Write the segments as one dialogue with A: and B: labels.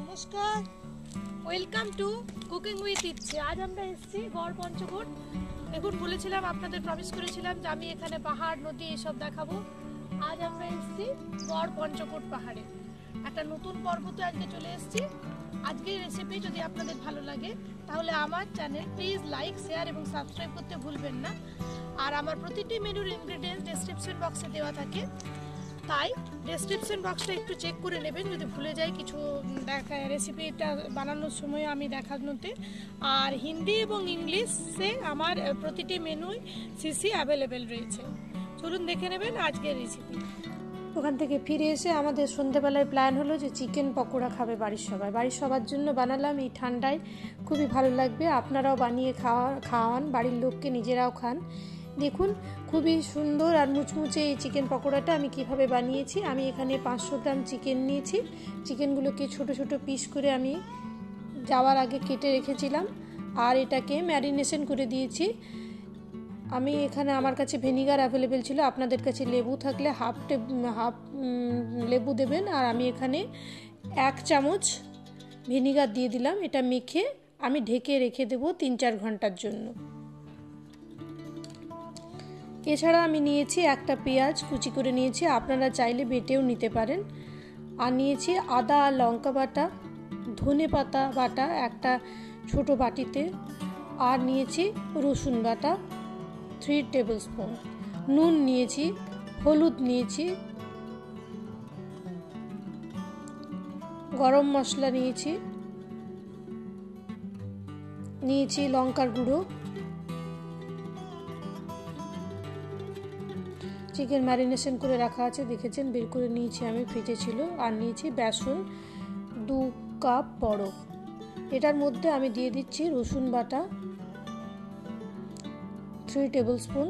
A: নমস্কার, welcome to cooking with ইচ্ছে। আজ আমরা এসেছি গড় পঞ্চকোট। দেখুন, বলেছিলাম আপনাদের প্রমিস করেছিলাম যে আমি এখানে পাহাড় নদী এসব দেখাবো। আজ আমরা এসেছি গড় পঞ্চকোট পাহাড়ে। একটা নতুন পর্বতে আজকে চলে এসেছি। আজকের রেসিপি যদি আপনাদের ভালো লাগে তাহলে আমার চ্যানেল প্লিজ লাইক, শেয়ার এবং সাবস্ক্রাইব করতে ভুলবেন না। আর আমার প্রতিটি মেনুর ইনগ্রেডিয়েন্টস ডেসক্রিপশন বক্সে দেওয়া থাকে, তাই ডেসক্রিপশন বক্সটা একটু চেক করে নেবেন যদি ভুলে যাই কিছু রেসিপিটা বানানোর সময় আমি দেখানোতে। আর হিন্দি এবং ইংলিশে আমার প্রতিটি মেনুই সিসি অ্যাভেলেবেল রয়েছে। চলুন দেখে নেবেন আজকের রেসিপি।
B: ওখান থেকে ফিরে এসে আমাদের সন্ধ্যেবেলায় প্ল্যান হলো যে চিকেন পকোড়া খাবে বাড়ির সবার জন্য বানালাম। এই ঠান্ডায় খুবই ভালো লাগবে, আপনারাও বানিয়ে খাওয়ান, বাড়ির লোককে, নিজেরাও খান। দেখুন, খুবই সুন্দর আর মুচমুচে এই চিকেন পকোড়াটা আমি কিভাবে বানিয়েছি। আমি এখানে 500 গ্রাম চিকেন নিয়েছি। চিকেনগুলোকে ছোট ছোট পিস করে আমি যাওয়ার আগে কেটে রেখেছিলাম আর এটাকে ম্যারিনেশন করে দিয়েছি। আমি এখানে, আমার কাছে ভিনিগার অ্যাভেলেবেল ছিল, আপনাদের কাছে লেবু থাকলে হাফ লেবু দেবেন। আর আমি এখানে 1 চামচ ভিনিগার দিয়ে দিলাম। এটা মেখে আমি ঢেকে রেখে দেবো 3-4 ঘন্টার জন্য। এছাড়া আমি নিয়েছি একটা পেঁয়াজ কুচি করে নিয়েছি, আপনারা চাইলে বেটেও নিতে পারেন। আর নিয়েছি আদা আর লঙ্কা বাটা, ধনে পাতা বাটা একটা ছোট বাটিতে, আর নিয়েছি রসুন বাটা 3 টেবিল স্পুন, নুন নিয়েছি, হলুদ নিয়েছি, গরম মশলা নিয়েছি লঙ্কার গুঁড়ো। চিকেন ম্যারিনেশন করে রাখা আছে, দেখেছেন, বের করে নিয়েছি আমি, ফ্রিজে ছিল। আর নিয়েছি বেসন 2 কাপ বড়। এটার মধ্যে আমি দিয়ে দিচ্ছি রসুন বাটা 3 টেবিল স্পুন,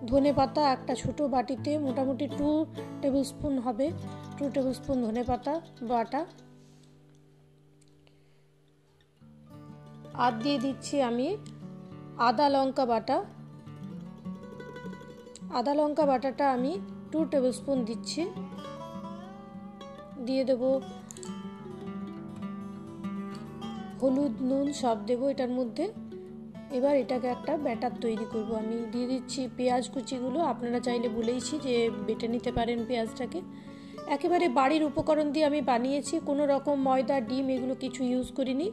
B: ধনে পাতা একটা ছোট বাটিতে মোটামুটি 2 টেবিল স্পুন হবে, 2 টেবিল স্পুন ধনে পাতা বাটা। আর দিয়ে দিচ্ছি আমি আদা লঙ্কা বাটাটা আমি 2 টেবিল স্পুন দিচ্ছি। দিয়ে দেব হলুদ, নুন সব দেব এটার মধ্যে। এবার এটাকে একটা ব্যাটার তৈরি করব। আমি দিয়ে দিচ্ছি পেঁয়াজ কুচিগুলো, আপনারা চাইলে বলেইছি যে বেটে নিতে পারেন পেঁয়াজটাকে। একেবারে বাড়ির উপকরণ দিয়ে আমি বানিয়েছি, কোনো রকম ময়দা, ডিম এগুলো কিছু ইউজ করিনি,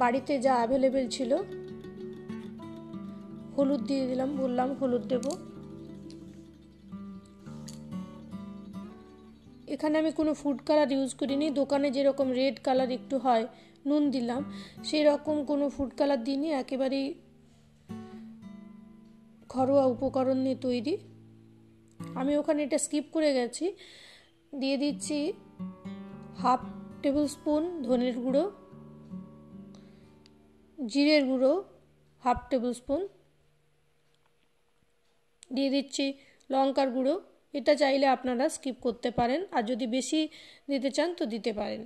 B: বাড়িতে যা অ্যাভেলেবেল ছিল। হলুদ দিয়ে দিলাম, বললাম হলুদ দেব। এখানে আমি কোনো ফুড কালার ইউজ করিনি, দোকানে যেরকম রেড কালার একটু হয় নুন দিলাম, সেই রকম কোনো ফুড কালার দিইনি, একেবারেই ঘরোয়া উপকরণ নিয়ে তৈরি। আমি ওখানে এটা স্কিপ করে গেছি। দিয়ে দিচ্ছি হাফ টেবিল স্পুন ধনের গুঁড়ো, জিরের গুঁড়ো হাফ টেবিল স্পুন, দিয়ে দিচ্ছি লঙ্কার গুঁড়ো। এটা চাইলে আপনারা স্কিপ করতে পারেন, আর যদি বেশি দিতে চান তো দিতে পারেন।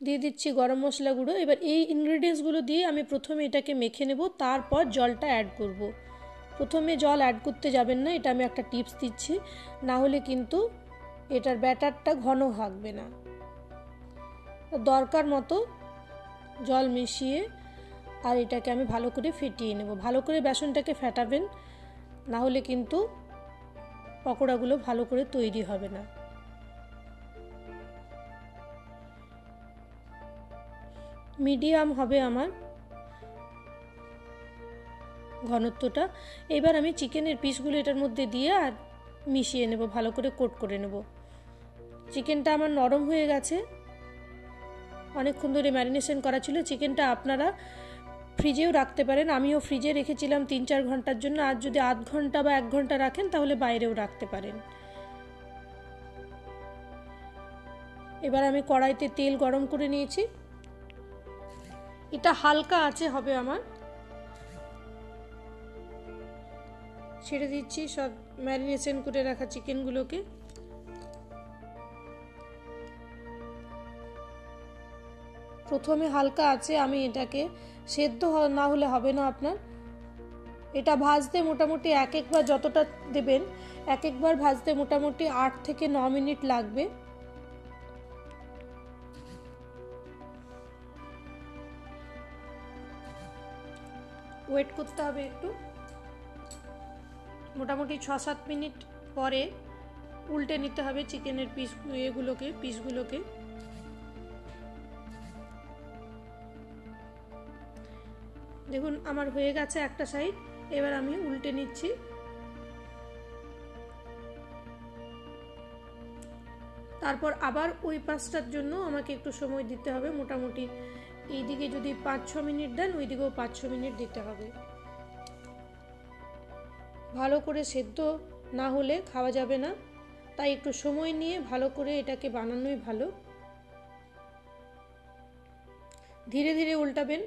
B: দিয়ে দিচ্ছি গরম মশলা গুঁড়ো। এবার এই ইনগ্রেডিয়েন্টসগুলো দিয়ে আমি প্রথমে এটাকে মেখে নেব, তারপর জলটা অ্যাড করব। প্রথমে জল অ্যাড করতে যাবেন না, এটা আমি একটা টিপস দিচ্ছি, না হলে কিন্তু এটার ব্যাটারটা ঘন থাকবে না। দরকার মতো জল মিশিয়ে আর এটাকে আমি ভালো করে ফেটিয়ে নেব। ভালো করে বেসনটাকে ফেটাবেন, না হলে কিন্তু পকোড়াগুলো ভালো করে তৈরি হবে না। মিডিয়াম হবে আমার ঘনত্বটা। এবার আমি চিকেনের পিসগুলো এটার মধ্যে দিয়ে আর মিশিয়ে নেব, ভালো করে কোট করে নেব। চিকেনটা আমার নরম হয়ে গেছে, অনেকক্ষণ ধরে ম্যারিনেশন করা ছিল। চিকেনটা আপনারা ফ্রিজেও রাখতে পারেন, আমিও ফ্রিজে রেখেছিলাম 3-4 ঘন্টার জন্য। আর যদি 1/2 ঘন্টা বা 1 ঘন্টা রাখেন তাহলে বাইরেও রাখতে পারেন। এবার আমি কড়াইতে তেল গরম করে নিয়েছি, এটা হালকা আঁচে হবে আমার। ছেড়ে দিচ্ছি সব ম্যারিনেশন করে রাখা চিকেনগুলোকে। প্রথমে হালকা আছে, আমি এটাকে সেদ্ধ না হলে হবে না আপনার। এটা ভাজতে মোটামুটি একবার যতটা দেবেন, একবার ভাজতে মোটামুটি 8 থেকে 9 মিনিট লাগবে। ওয়েট করতে হবে একটু। মোটামুটি 6-7 মিনিট পরে উল্টে নিতে হবে চিকেনের পিসগুলোকে। দেখুন আমার হয়ে গেছে একটা সাইড, এবার আমি উল্টে নিচ্ছি। তারপর আবার ওই পাশটার জন্য আমাকে একটু সময় দিতে হবে, মোটামুটি এইদিকে যদি 5-6 মিনিট দেন ওইদিকেও 5-6 মিনিট দিতে হবে। ভালো করে সেদ্ধ না হলে খাওয়া যাবে না, তাই একটু সময় নিয়ে ভালো করে এটাকে বানানোই ভালো। ধীরে ধীরে উল্টাবেন,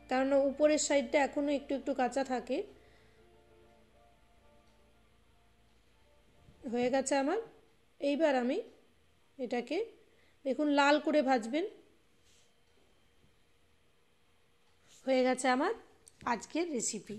B: কারণ উপরের সাইডটা এখনো একটু একটু কাঁচা থাকে। হয়ে গেছে আমার। এইবার আমি এটাকে দেখুন লাল করে ভাজবেন। হয়ে গেছে আমার আজকের রেসিপি।